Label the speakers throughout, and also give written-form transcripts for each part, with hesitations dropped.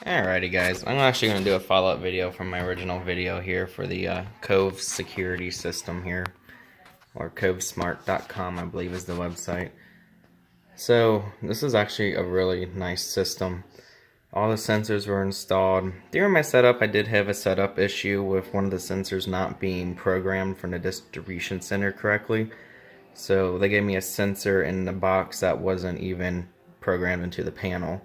Speaker 1: Alrighty guys, I'm actually going to do a follow-up video from my original video here for the Cove security system here, or covesmart.com I believe is the website. So this is actually a really nice system. All the sensors were installed. During my setup I did have a setup issue with one of the sensors not being programmed from the distribution center correctly. So they gave me a sensor in the box that wasn't even programmed into the panel,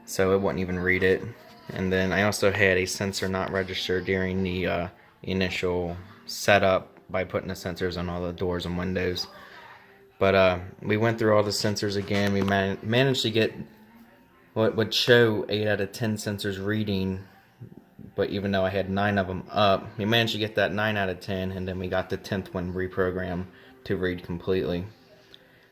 Speaker 1: so it wouldn't even read it. And then I also had a sensor not registered during the initial setup by putting the sensors on all the doors and windows. But we went through all the sensors again. We managed to get what would show 8 out of 10 sensors reading, but even though I had 9 of them up, we managed to get that 9 out of 10, and then we got the 10th one reprogrammed to read completely.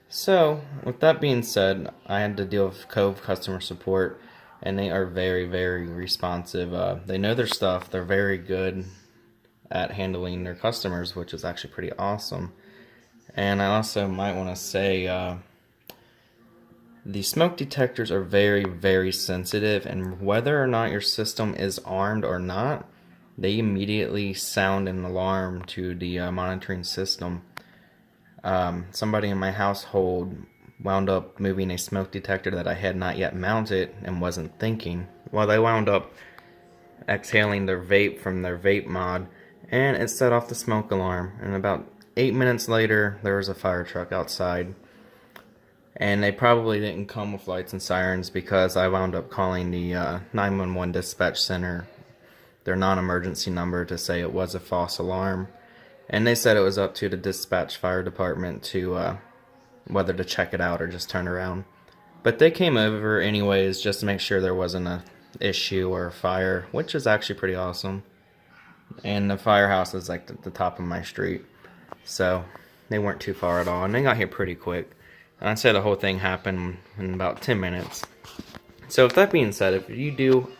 Speaker 1: So with that being said, I had to deal with Cove customer support, and they are very, very responsive. They know their stuff. They're very good at handling their customers, which is actually pretty awesome. And I also might want to say the smoke detectors are very, very sensitive, and whether or not your system is armed or not, they immediately sound an alarm to the monitoring system. Somebody in my household wound up moving a smoke detector that I had not yet mounted and wasn't thinking. Well, they wound up exhaling their vape from their vape mod, and it set off the smoke alarm. And about 8 minutes later, there was a fire truck outside. And they probably didn't come with lights and sirens because I wound up calling the 911 dispatch center, their non-emergency number, to say it was a false alarm. And they said it was up to the dispatch fire department to whether to check it out or just turn around. But they came over anyways just to make sure there wasn't a issue or a fire, which is actually pretty awesome. And the firehouse is like at the top of my street, so they weren't too far at all, and they got here pretty quick. And I'd say the whole thing happened in about 10 minutes. So with that being said, if you do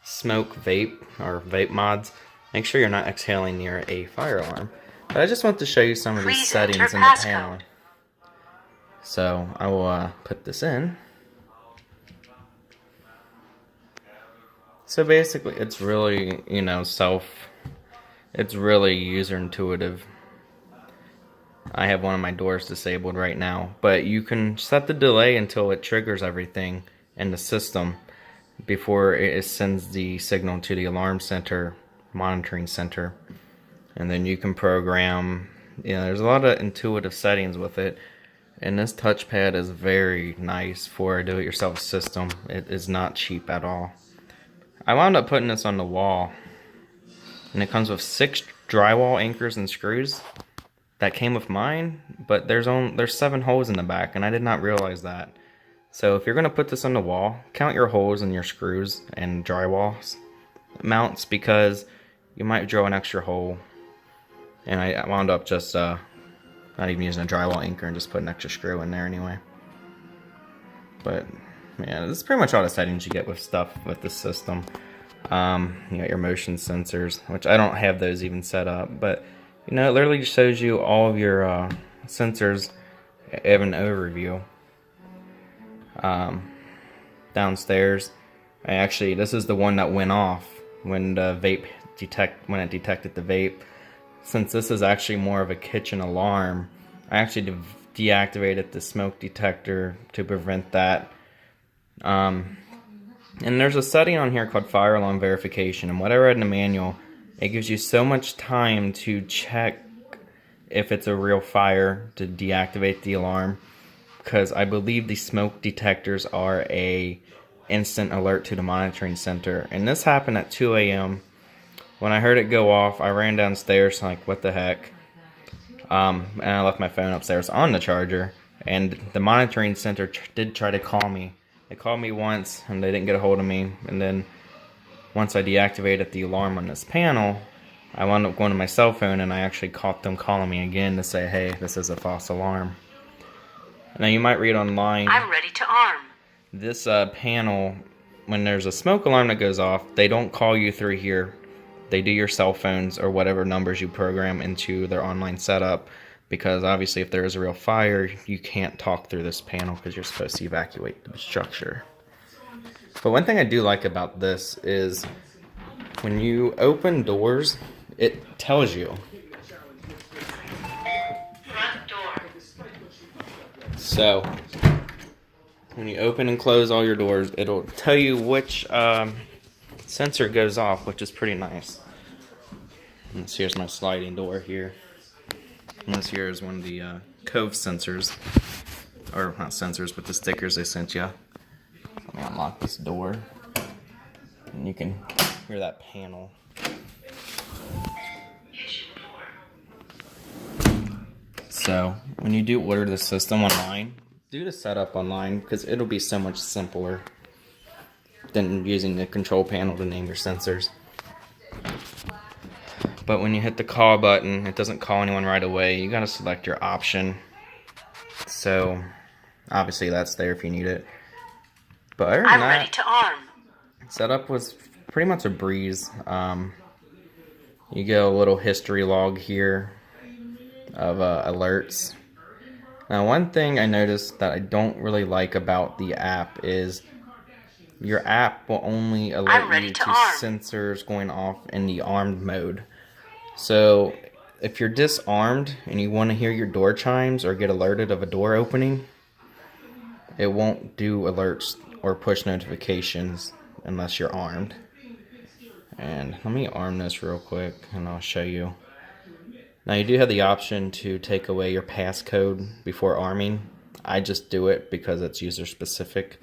Speaker 1: smoke vape or vape mods, make sure you're not exhaling near a fire alarm. But I just want to show you some of these settings in the panel. So I will put this in. So basically it's really, it's really user intuitive. I have one of my doors disabled right now, but you can set the delay until it triggers everything in the system before it sends the signal to the alarm center, monitoring center. And then you can program, there's a lot of intuitive settings with it. And this touchpad is very nice for a do-it-yourself system. It is not cheap at all. I wound up putting this on the wall, and it comes with 6 drywall anchors and screws. That came with mine, but there's 7 holes in the back, and I did not realize that. So if you're going to put this on the wall, count your holes and your screws and drywall mounts, because you might drill an extra hole. And I wound up just not even using a drywall anchor and just put an extra screw in there anyway. But yeah, this is pretty much all the settings you get with stuff with this system. You got your motion sensors, which I don't have those even set up, but it literally just shows you all of your sensors of an overview. Downstairs, this is the one that went off when the vape when it detected the vape. Since this is actually more of a kitchen alarm, I actually deactivated the smoke detector to prevent that. And there's a setting on here called fire alarm verification, and what I read in the manual, it gives you so much time to check if it's a real fire to deactivate the alarm, because I believe the smoke detectors are a instant alert to the monitoring center. And this happened at 2 a.m. When I heard it go off, I ran downstairs like, what the heck? And I left my phone upstairs on the charger, and the monitoring center did try to call me. They called me once and they didn't get a hold of me, and then once I deactivated the alarm on this panel, I wound up going to my cell phone, and I actually caught them calling me again to say, hey, this is a false alarm. Now you might read online,
Speaker 2: I'm ready to arm.
Speaker 1: This panel, when there's a smoke alarm that goes off, they don't call you through here. They do your cell phones or whatever numbers you program into their online setup, because obviously if there is a real fire, you can't talk through this panel because you're supposed to evacuate the structure. But one thing I do like about this is when you open doors, it tells you.
Speaker 2: Front door.
Speaker 1: So when you open and close all your doors, it'll tell you which sensor goes off, which is pretty nice. And so here's my sliding door here. And this here is one of the Cove sensors. Or not sensors, but the stickers they sent you. Let me unlock this door. And you can hear that panel. So when you do order the system online, do the setup online because it'll be so much simpler than using the control panel to name your sensors. But when you hit the call button, it doesn't call anyone right away. You gotta select your option. So obviously that's there if you need it. But other than
Speaker 2: I'm
Speaker 1: that,
Speaker 2: ready to arm.
Speaker 1: setup was pretty much a breeze. You get a little history log here of alerts. Now, one thing I noticed that I don't really like about the app is your app will only alert you to sensors going off in the armed mode. So if you're disarmed and you want to hear your door chimes or get alerted of a door opening, it won't do alerts or push notifications unless you're armed. And let me arm this real quick and I'll show you. Now you do have the option to take away your passcode before arming. I just do it because it's user specific.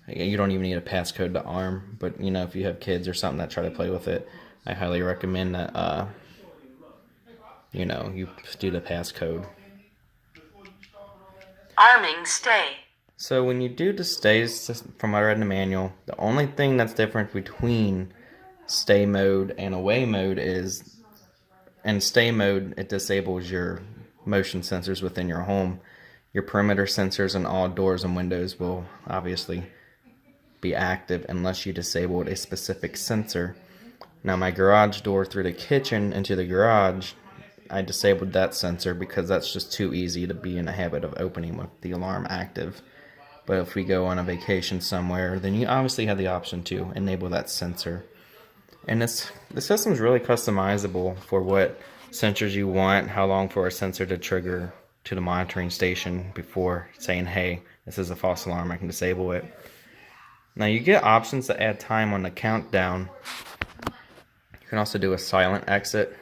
Speaker 1: You don't even need a passcode to arm, but you know, if you have kids or something that try to play with it, I highly recommend that you know, you do the passcode.
Speaker 2: Arming stay.
Speaker 1: So when you do the stays, from what I read in the manual, the only thing that's different between stay mode and away mode is, in stay mode, it disables your motion sensors within your home. Your perimeter sensors and all doors and windows will obviously be active unless you disabled a specific sensor. Now my garage door through the kitchen into the garage, I disabled that sensor because that's just too easy to be in the habit of opening with the alarm active. But if we go on a vacation somewhere, then you obviously have the option to enable that sensor. And the system's really customizable for what sensors you want, how long for a sensor to trigger to the monitoring station before saying, hey, this is a false alarm, I can disable it. Now you get options to add time on the countdown. You can also do a silent exit.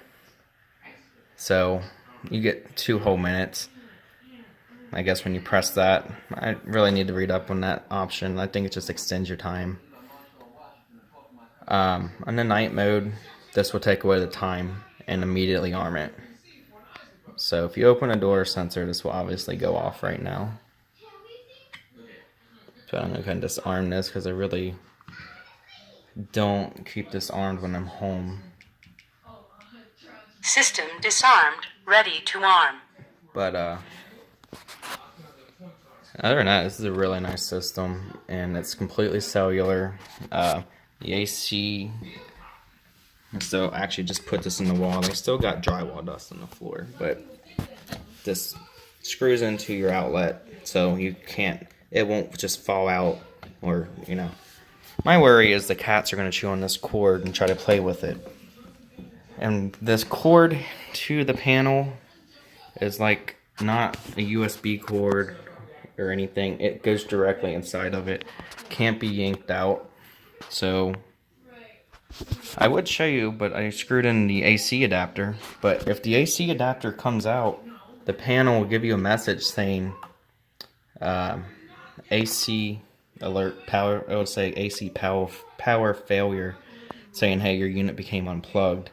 Speaker 1: So you get 2 whole minutes. I guess when you press that, I really need to read up on that option. I think it just extends your time. On the night mode, this will take away the time and immediately arm it. So if you open a door sensor, this will obviously go off right now. So I'm going to kind of disarm this because I really don't keep this armed when I'm home.
Speaker 2: System disarmed, ready to arm.
Speaker 1: But other than that, this is a really nice system, and it's completely cellular. The AC, so actually just put this in the wall. They still got drywall dust on the floor, but this screws into your outlet, so you can't, it won't just fall out, or, you know. My worry is the cats are going to chew on this cord and try to play with it. And this cord to the panel is like not a USB cord or anything. It goes directly inside of it. Can't be yanked out. So I would show you, but I screwed in the AC adapter. But if the AC adapter comes out, the panel will give you a message saying AC alert power. It would say AC power failure, saying, hey, your unit became unplugged.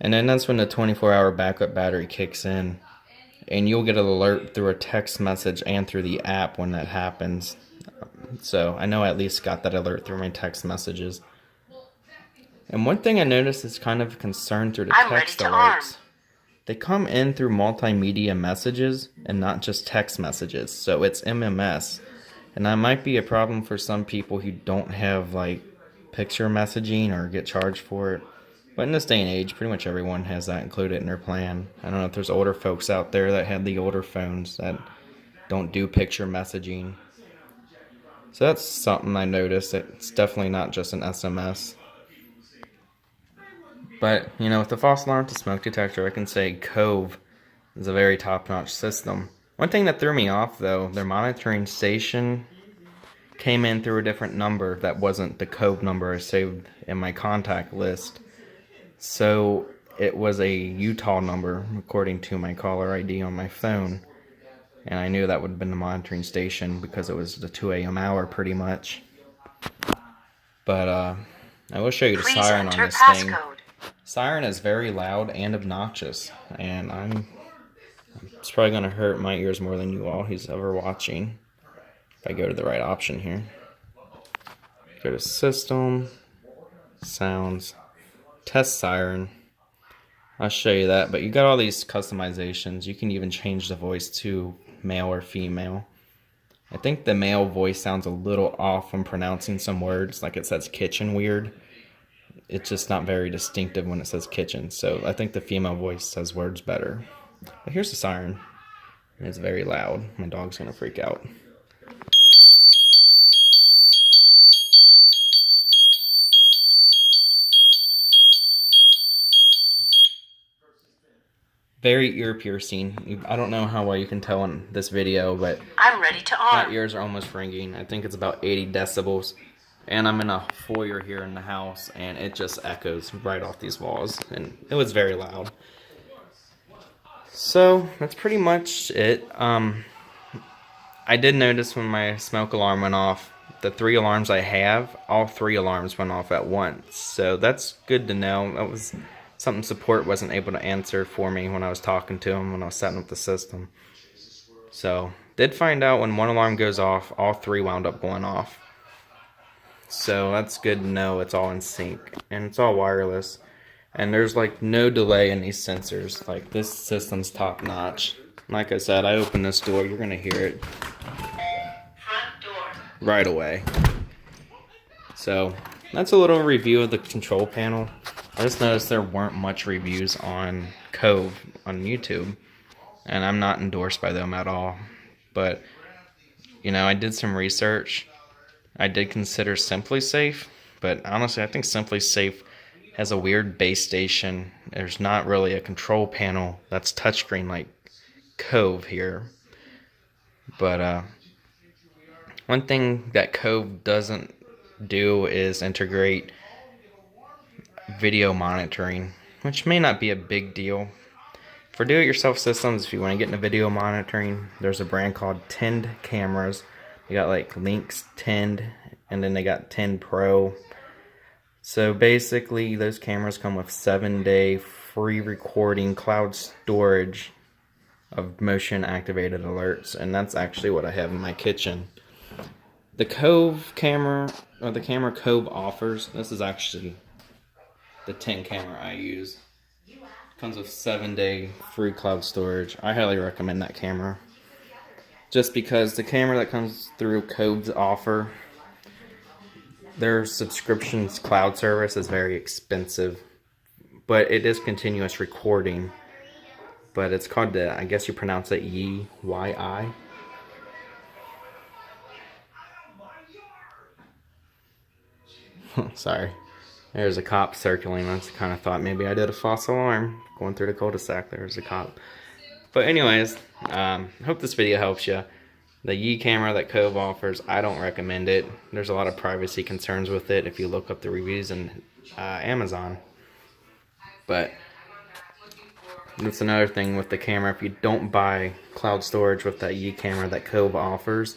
Speaker 1: And then that's when the 24-hour backup battery kicks in. And you'll get an alert through a text message and through the app when that happens. So I know I at least got that alert through my text messages. And one thing I noticed is kind of concern through the text alerts. They come in through multimedia messages and not just text messages. So it's MMS. And that might be a problem for some people who don't have like picture messaging or get charged for it. But in this day and age, pretty much everyone has that included in their plan. I don't know if there's older folks out there that have the older phones that don't do picture messaging. So that's something I noticed. It's definitely not just an SMS. But, you know, with the false alarm to smoke detector, I can say Cove is a very top-notch system. One thing that threw me off, though, their monitoring station came in through a different number that wasn't the Cove number I saved in my contact list. So it was a Utah number, according to my caller ID on my phone. And I knew that would have been the monitoring station because it was the 2 a.m. hour pretty much. But I will show you the
Speaker 2: Please
Speaker 1: siren on
Speaker 2: enter
Speaker 1: this thing.
Speaker 2: passcode.
Speaker 1: Siren is very loud and obnoxious, and it's probably going to hurt my ears more than you all who's ever watching. If I go to the right option here. Go to System, Sounds, Test Siren. I'll show you that, but you got all these customizations. You can even change the voice to male or female. I think the male voice sounds a little off when pronouncing some words, like it says kitchen weird. It's just not very distinctive when it says kitchen, so I think the female voice says words better. But here's the siren. It's very loud. My dog's gonna freak out. Very ear piercing. I don't know how well you can tell in this video, but
Speaker 2: I'm ready to
Speaker 1: my
Speaker 2: arm.
Speaker 1: ears are almost ringing. I think it's about 80 decibels. And I'm in a foyer here in the house, and it just echoes right off these walls. And it was very loud. So, that's pretty much it. I did notice when my smoke alarm went off, the 3 alarms I have, all 3 alarms went off at once. So that's good to know. That was something support wasn't able to answer for me when I was talking to them when I was setting up the system. So, did find out when one alarm goes off, all 3 wound up going off. So that's good to know it's all in sync. And it's all wireless. And there's like no delay in these sensors. Like this system's top notch. Like I said, I open this door, you're gonna hear it
Speaker 2: Front door.
Speaker 1: right away. So that's a little review of the control panel. I just noticed there weren't much reviews on Cove on YouTube. And I'm not endorsed by them at all. But, you know, I did some research. I did consider Simply Safe, but honestly, I think Simply Safe has a weird base station. There's not really a control panel that's touchscreen like Cove here. But one thing that Cove doesn't do is integrate video monitoring, which may not be a big deal. For do-it-yourself systems, if you want to get into video monitoring, there's a brand called Tend cameras. You got like Lynx Tend, and then they got Tend Pro. So basically, those cameras come with 7-day free recording cloud storage of motion activated alerts, and that's actually what I have in my kitchen. The Cove camera, or the camera Cove offers, this is actually the 10 camera I use. Comes with 7-day free cloud storage. I highly recommend that camera. Just because the camera that comes through Cove's offer, their subscriptions cloud service is very expensive, but it is continuous recording. But it's called the, I guess you pronounce it YI. Sorry. There's a cop circling. That's kind of thought maybe I did a false alarm going through the cul-de-sac. There's a cop. But anyways, hope this video helps you. The Yi camera that Cove offers, I don't recommend it. There's a lot of privacy concerns with it if you look up the reviews in Amazon. But that's another thing with the camera. If you don't buy cloud storage with that Yi camera that Cove offers,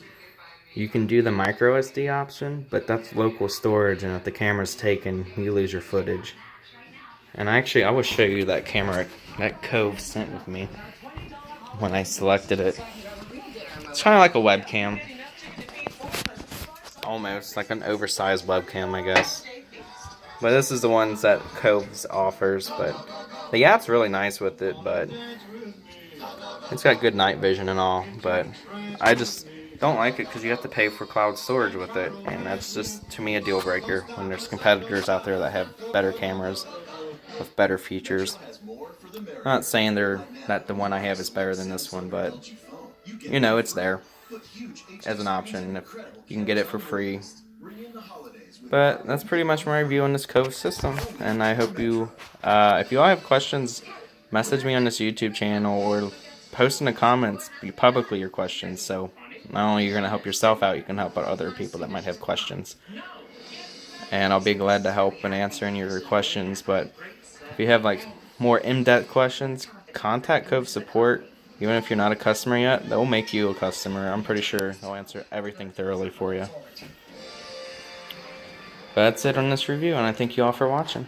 Speaker 1: you can do the micro SD option, but that's local storage, and if the camera's taken, you lose your footage. And actually, I will show you that camera that Cove sent with me when I selected it. It's kind of like a webcam. Almost like an oversized webcam, I guess. But this is the ones that Cove offers. But the app's really nice with it, but it's got good night vision and all. But I just don't like it because you have to pay for cloud storage with it. And that's just, to me, a deal breaker when there's competitors out there that have better cameras with better features. I'm not saying that the one I have is better than this one, but you know, it's there. as an option. If you can get it for free. But that's pretty much my review on this Cove system, and I hope you, if you all have questions, message me on this YouTube channel or post in the comments publicly your questions. So not only you're going to help yourself out, you can help out other people that might have questions. And I'll be glad to help and answer any of your questions. But if you have like more in-depth questions, contact Cove support. Even if you're not a customer yet, they'll make you a customer. I'm pretty sure they'll answer everything thoroughly for you. But that's it on this review, and I thank you all for watching.